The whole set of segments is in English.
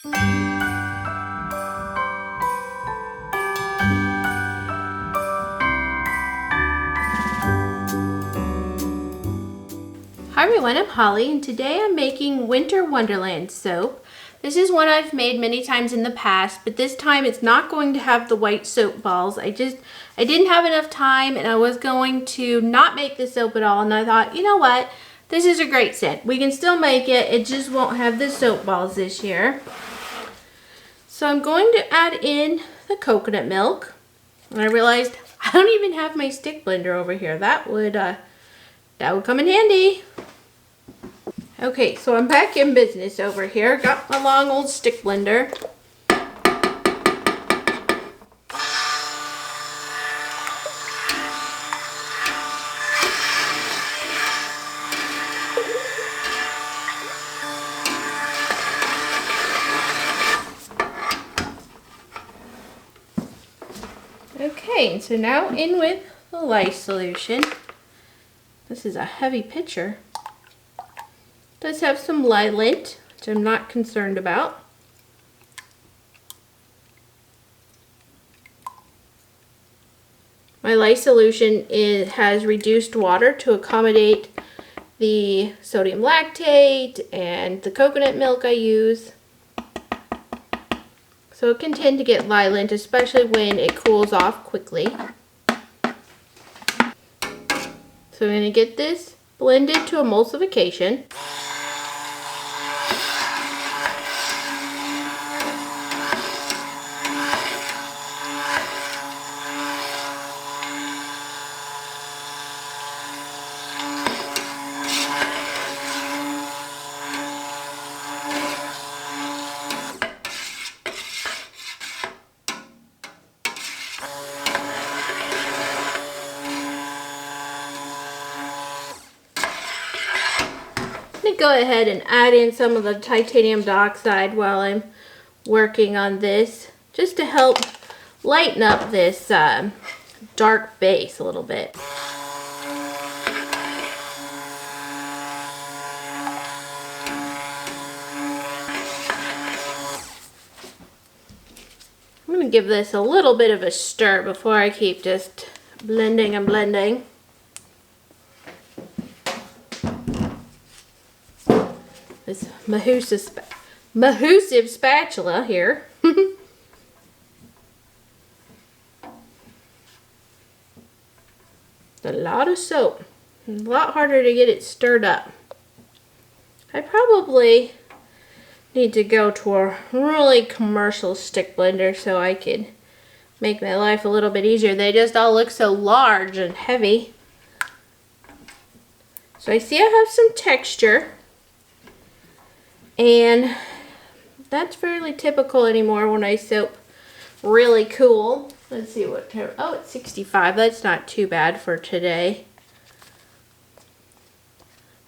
Hi everyone, I'm Holly and today I'm making Winter Wonderland soap. This is one I've made many times in the past, but this time it's not going to have the white soap balls. I didn't have enough time and I was going to not make the soap at all, and I thought, you know what, this is a great set. We can still make it, it just won't have the soap balls this year. So I'm going to add in the coconut milk. And I realized I don't even have my stick blender over here. That would come in handy. Okay, so I'm back in business over here. Got my long old stick blender. Okay, so now in with the lye solution. This is a heavy pitcher. It does have some lye lint, which I'm not concerned about. My lye solution has reduced water to accommodate the sodium lactate and the coconut milk I use. So it can tend to get lye lint, especially when it cools off quickly. So I'm going to get this blended to emulsification. Go ahead and add in some of the titanium dioxide while I'm working on this, just to help lighten up this dark base a little bit. I'm going to give this a little bit of a stir before I keep just blending and blending. This mahoosive spatula here. A lot of soap. A lot harder to get it stirred up. I probably need to go to a really commercial stick blender so I can make my life a little bit easier. They just all look so large and heavy. So I see I have some texture. And that's fairly typical anymore when I soap really cool. Let's see what temperature. Oh, it's 65. That's not too bad for today.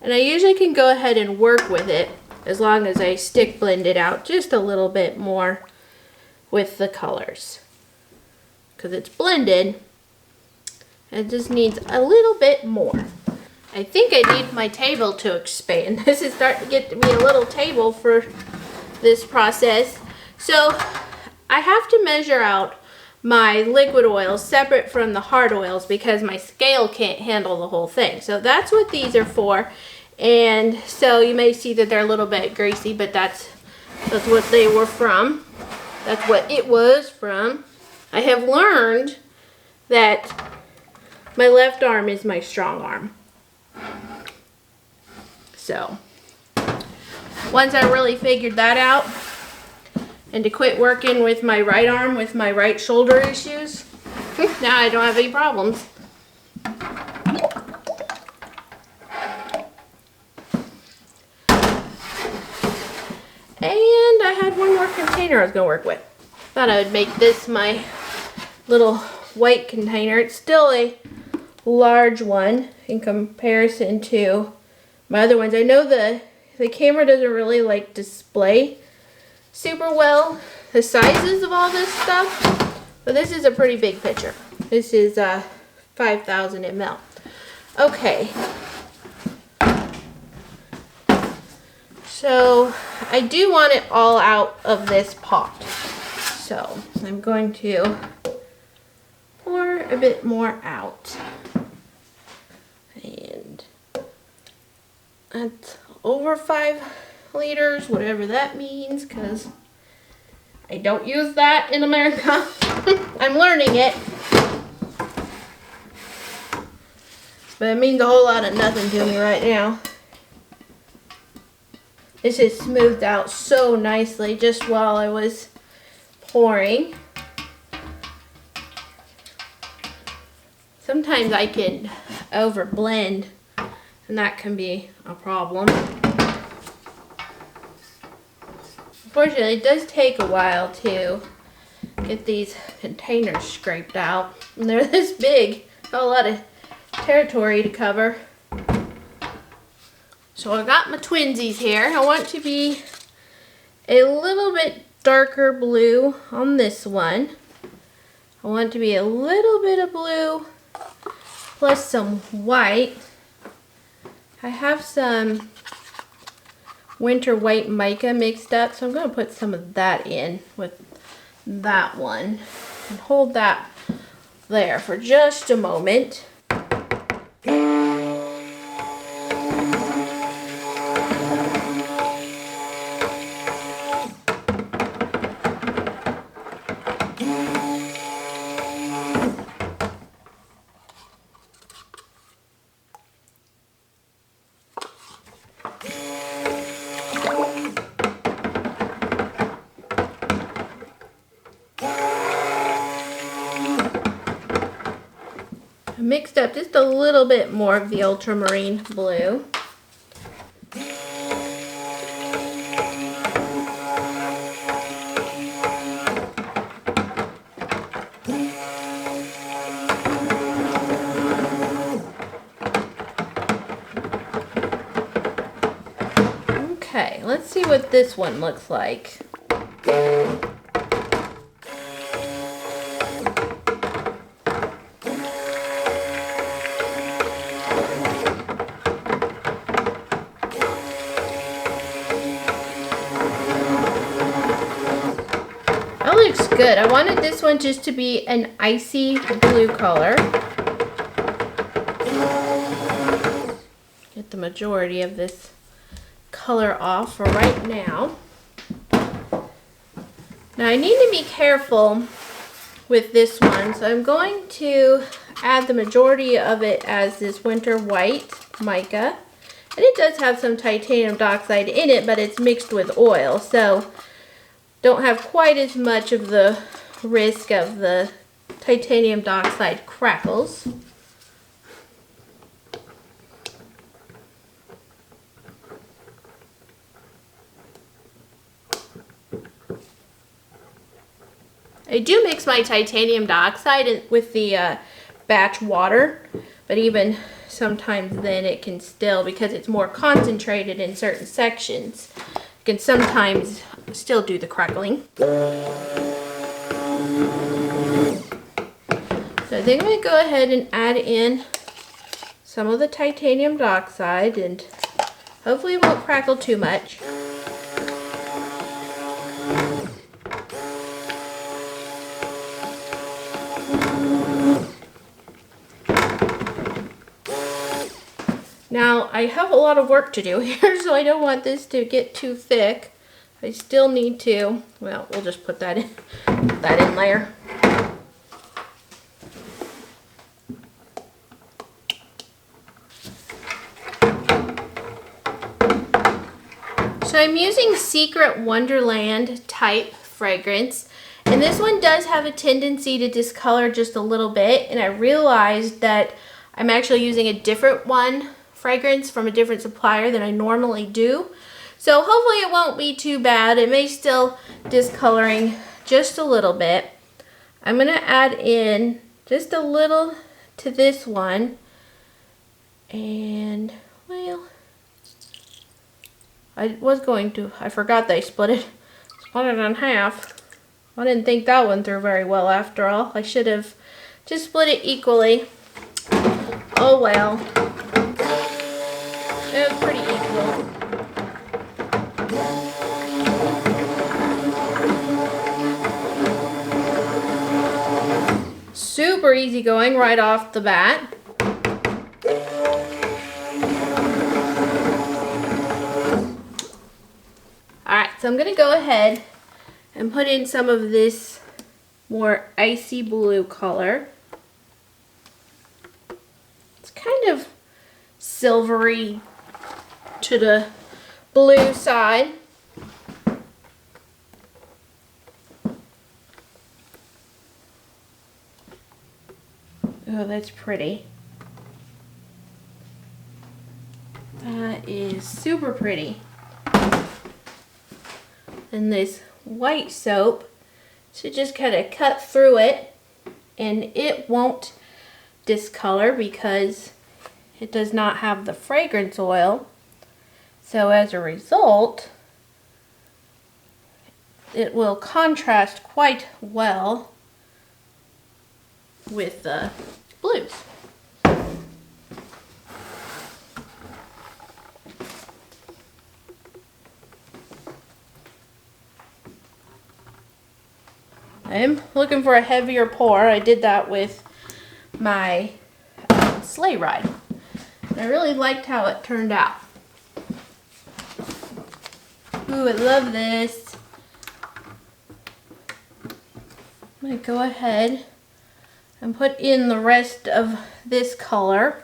And I usually can go ahead and work with it as long as I stick blend it out just a little bit more with the colors. Because it's blended, it just needs a little bit more. I think I need my table to expand. This is starting to get to be a little table for this process. So I have to measure out my liquid oils separate from the hard oils because my scale can't handle the whole thing. So that's what these are for. And so you may see that they're a little bit greasy, but that's what they were from. That's what it was from. I have learned that my left arm is my strong arm. So, once I really figured that out, and to quit working with my right arm with my right shoulder issues, now I don't have any problems. And I had one more container I was going to work with. Thought I would make this my little white container. It's still a large one in comparison to my other ones. I know the camera doesn't really like display super well the sizes of all this stuff, but this is a pretty big picture. This is 5,000 ml. Okay, So I do want it all out of this pot. So I'm going to pour a bit more out. And that's over 5 liters, whatever that means, because I don't use that in America. I'm learning it. But it means a whole lot of nothing to me right now. This is smoothed out so nicely just while I was pouring. Sometimes I can over blend and that can be a problem. Unfortunately, it does take a while to get these containers scraped out. And they're this big, got a lot of territory to cover. So I got my twinsies here. I want to be a little bit darker blue on this one. I want to be a little bit of blue plus some white. I have some winter white mica mixed up, so I'm going to put some of that in with that one and hold that there for just a moment. Mixed up just a little bit more of the ultramarine blue. Okay, let's see what this one looks like. Looks good. I wanted this one just to be an icy blue color. Get the majority of this color off for right now. Now I need to be careful with this one, so I'm going to add the majority of it as this winter white mica. And it does have some titanium dioxide in it, but it's mixed with oil, so don't have quite as much of the risk of the titanium dioxide crackles. I do mix my titanium dioxide with the batch water, but even sometimes then it can still, because it's more concentrated in certain sections, it can sometimes still do the crackling. So I think I'm going to go ahead and add in some of the titanium dioxide, and hopefully it won't crackle too much. Now I have a lot of work to do here, so I don't want this to get too thick. I still need to, well, we'll just put that in there. So I'm using Secret Wonderland type fragrance, and this one does have a tendency to discolor just a little bit, and I realized that I'm actually using a different fragrance from a different supplier than I normally do. So hopefully it won't be too bad. It may still discoloring just a little bit. I'm going to add in just a little to this one. And, well, I forgot that I split it in half. I didn't think that one through very well after all. I should have just split it equally. Oh well. It was pretty equal. Super easy going right off the bat. Alright, so I'm going to go ahead and put in some of this more icy blue color. It's kind of silvery to the blue side. Oh, that's pretty. That is super pretty. And this white soap should just kind of cut through it, and it won't discolor because it does not have the fragrance oil. So as a result, it will contrast quite well with the blues. I'm looking for a heavier pour. I did that with my sleigh ride. I really liked how it turned out. Ooh, I love this. I'm going to go ahead and put in the rest of this color.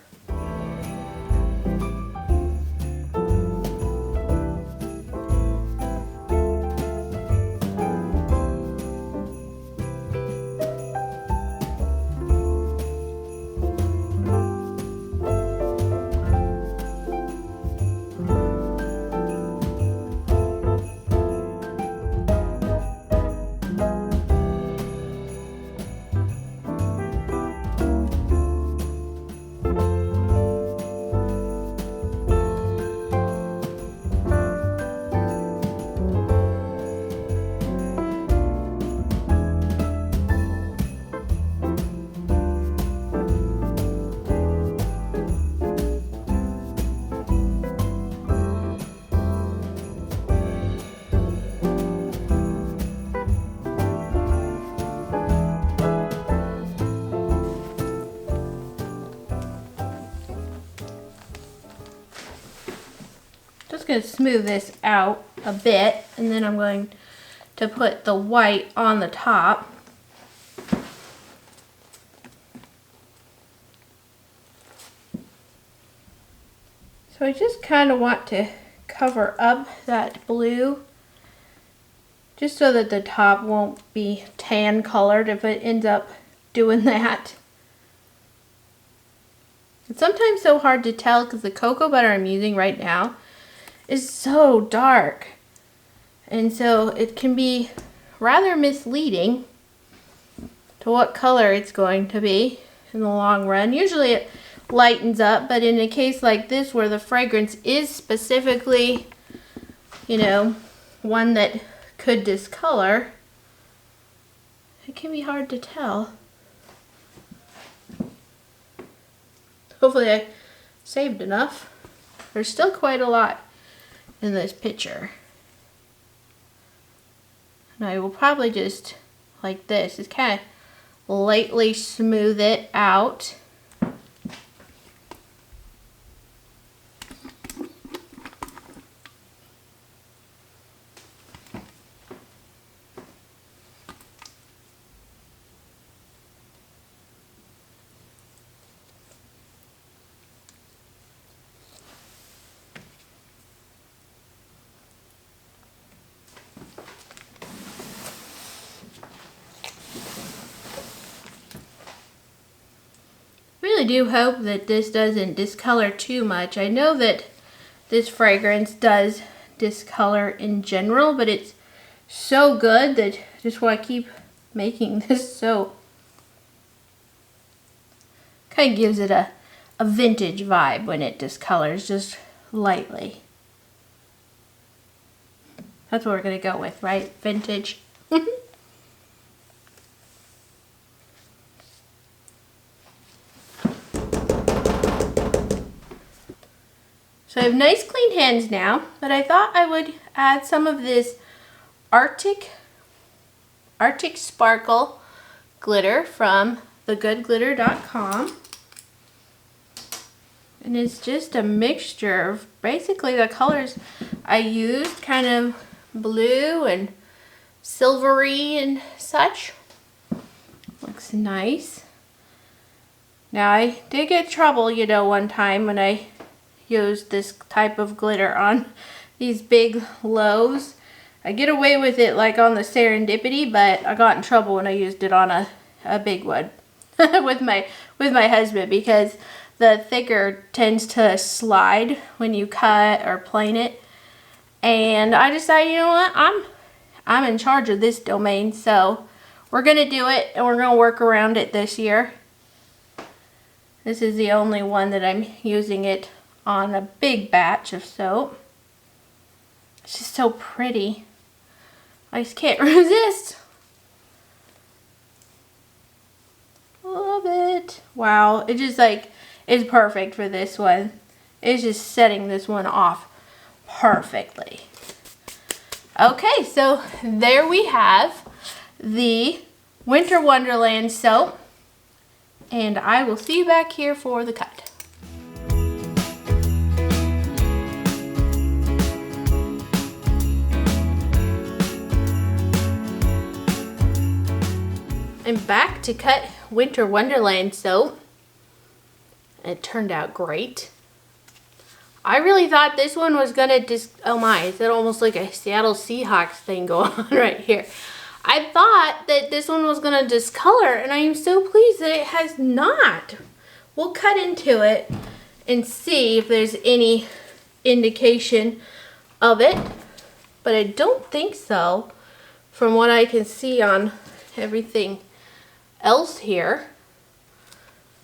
Just going to smooth this out a bit, and then I'm going to put the white on the top. So I just kind of want to cover up that blue just so that the top won't be tan colored if it ends up doing that. It's sometimes so hard to tell because the cocoa butter I'm using right now is so dark, and so it can be rather misleading to what color it's going to be in the long run. Usually it lightens up, but in a case like this where the fragrance is specifically, you know, one that could discolor, it can be hard to tell. Hopefully I saved enough. There's still quite a lot in this picture. And I will probably just, like this, just kind of lightly smooth it out. I do hope that this doesn't discolor too much. I know that this fragrance does discolor in general, but it's so good that I just want to keep making this, so kind of gives it a vintage vibe when it discolors just lightly. That's what we're going to go with, right? Vintage. So I have nice clean hands now, but I thought I would add some of this Arctic Sparkle glitter from thegoodglitter.com. And it's just a mixture of basically the colors I used, kind of blue and silvery and such. Looks nice. Now I did get trouble, you know, one time when I used this type of glitter on these big loaves. I get away with it like on the Serendipity, but I got in trouble when I used it on a big one with my husband, because the thicker tends to slide when you cut or plane it. And I decided, you know what, I'm in charge of this domain, so we're gonna do it and we're gonna work around it this year. This is the only one that I'm using it on a big batch of soap. It's just so pretty. I just can't resist. Love it. Wow, it just like is perfect for this one. It's just setting this one off perfectly. Okay, so there we have the Winter Wonderland soap, and I will see you back here for the cut. I'm back to cut Winter Wonderland soap. It turned out great. I really thought this one was gonna oh my, is that almost like a Seattle Seahawks thing going on right here? I thought that this one was gonna discolor, and I am so pleased that it has not. We'll cut into it and see if there's any indication of it, but I don't think so from what I can see on everything else here.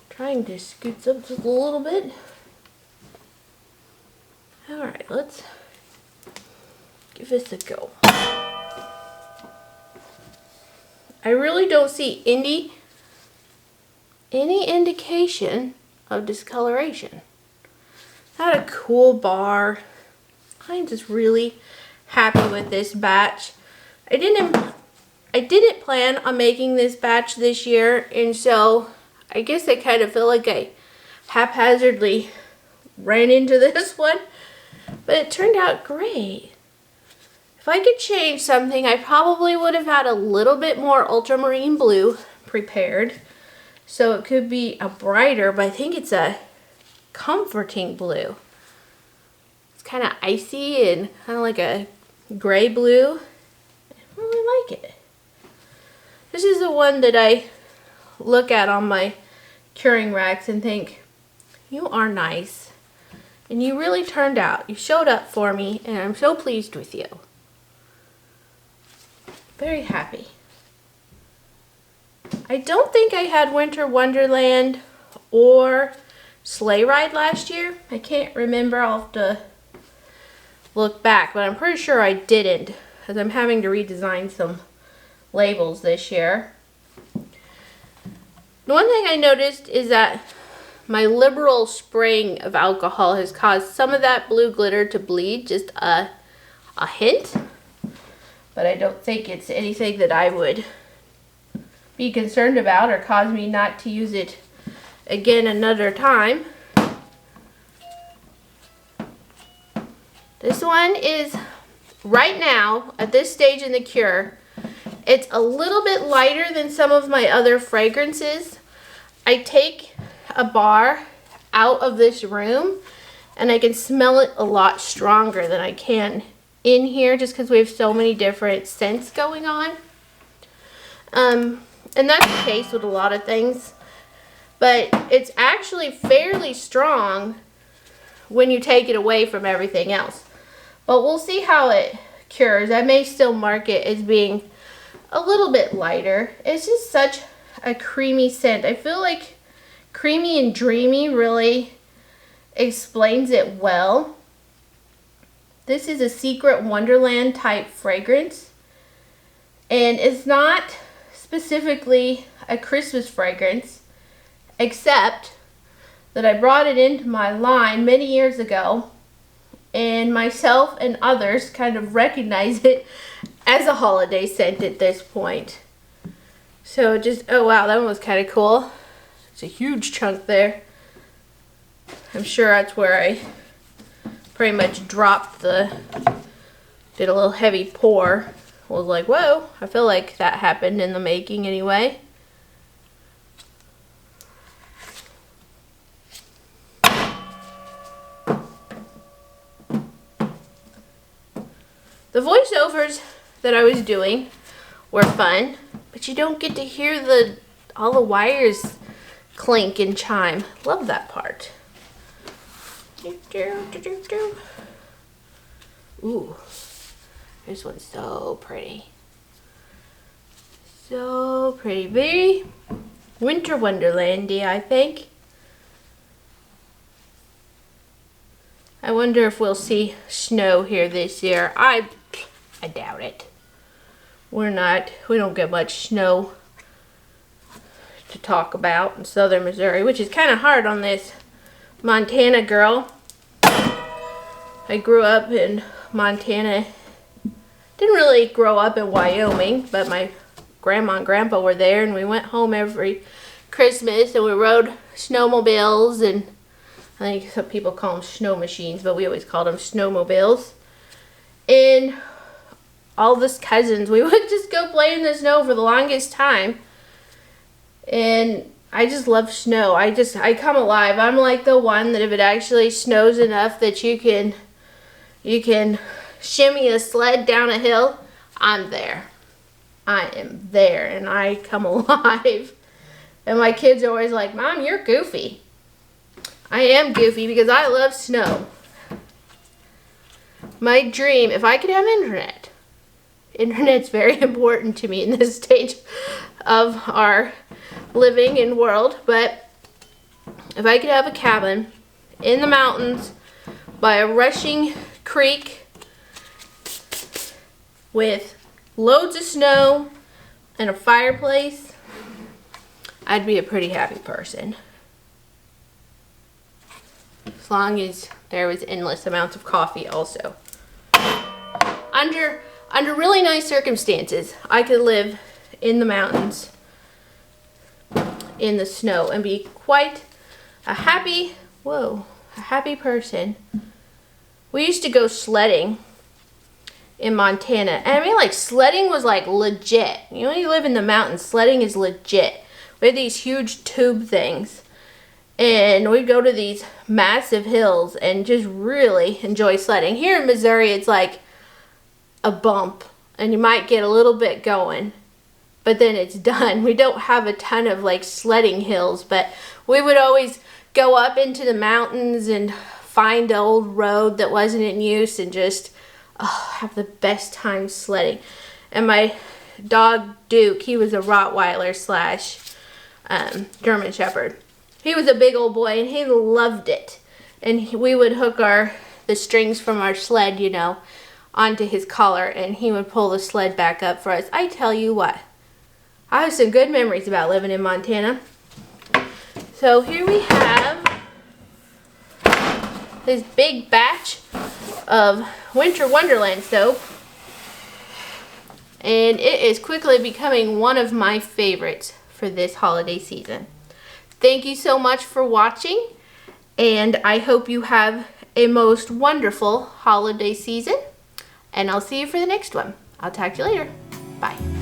Trying to scoot up just a little bit. Alright, let's give this a go. I really don't see any indication of discoloration. Not a cool bar. I'm just really happy with this batch. I didn't plan on making this batch this year, and so I guess I kind of feel like I haphazardly ran into this one, but it turned out great. If I could change something, I probably would have had a little bit more ultramarine blue prepared, so it could be a brighter, but I think it's a comforting blue. It's kind of icy and kind of like a gray blue. I really like it. This is the one that I look at on my curing racks and think, you are nice. And you really turned out. You showed up for me, and I'm so pleased with you. Very happy. I don't think I had Winter Wonderland or Sleigh Ride last year. I can't remember. I'll have to look back, but I'm pretty sure I didn't, because I'm having to redesign some labels this year. The one thing I noticed is that my liberal spraying of alcohol has caused some of that blue glitter to bleed, just a hint. But I don't think it's anything that I would be concerned about or cause me not to use it again another time. This one is, right now, at this stage in the cure, it's a little bit lighter than some of my other fragrances. I take a bar out of this room and I can smell it a lot stronger than I can in here, just because we have so many different scents going on. And that's the case with a lot of things. But it's actually fairly strong when you take it away from everything else. But we'll see how it cures. I may still mark it as being a little bit lighter. It's just such a creamy scent. I feel like creamy and dreamy really explains it well. This is a Secret Wonderland type fragrance, and it's not specifically a Christmas fragrance, except that I brought it into my line many years ago and myself and others kind of recognize it as a holiday scent at this point. So just, oh wow, that one was kind of cool. It's a huge chunk there. I'm sure that's where I pretty much dropped did a little heavy pour. Was like, whoa, I feel like that happened in the making anyway. The voiceovers that I was doing were fun, but you don't get to hear all the wires clink and chime. Love that part. Ooh, this one's so pretty. So pretty. Very Winter Wonderlandy, I think. I wonder if we'll see snow here this year. I doubt it. We don't get much snow to talk about in southern Missouri, which is kind of hard on this Montana girl. I grew up in Montana. Didn't really grow up in Wyoming, but my grandma and grandpa were there, and we went home every Christmas, and we rode snowmobiles, and I think some people call them snow machines, but we always called them snowmobiles. And all this cousins, we would just go play in the snow for the longest time. And I just love snow. I come alive. I'm like the one that if it actually snows enough that you can shimmy a sled down a hill, I'm there. I am there and I come alive. And my kids are always like, Mom, you're goofy. I am goofy because I love snow. My dream, if I could have internet. Internet's very important to me in this stage of our living and world, but if I could have a cabin in the mountains by a rushing creek with loads of snow and a fireplace, I'd be a pretty happy person. As long as there was endless amounts of coffee also. Under really nice circumstances, I could live in the mountains in the snow and be quite a happy person. We used to go sledding in Montana, and I mean, like, sledding was like legit. You know, when you live in the mountains, sledding is legit. We had these huge tube things, and we'd go to these massive hills and just really enjoy sledding. Here in Missouri, it's like a bump, and you might get a little bit going, but then it's done. We don't have a ton of like sledding hills, but we would always go up into the mountains and find an old road that wasn't in use and just have the best time sledding. And my dog Duke, he was a Rottweiler slash German Shepherd. He was a big old boy and he loved it. And we would hook the strings from our sled, you know, onto his collar, and he would pull the sled back up for us. I tell you what, I have some good memories about living in Montana. So here we have this big batch of Winter Wonderland soap, and it is quickly becoming one of my favorites for this holiday season. Thank you so much for watching, and I hope you have a most wonderful holiday season, and I'll see you for the next one. I'll talk to you later. Bye.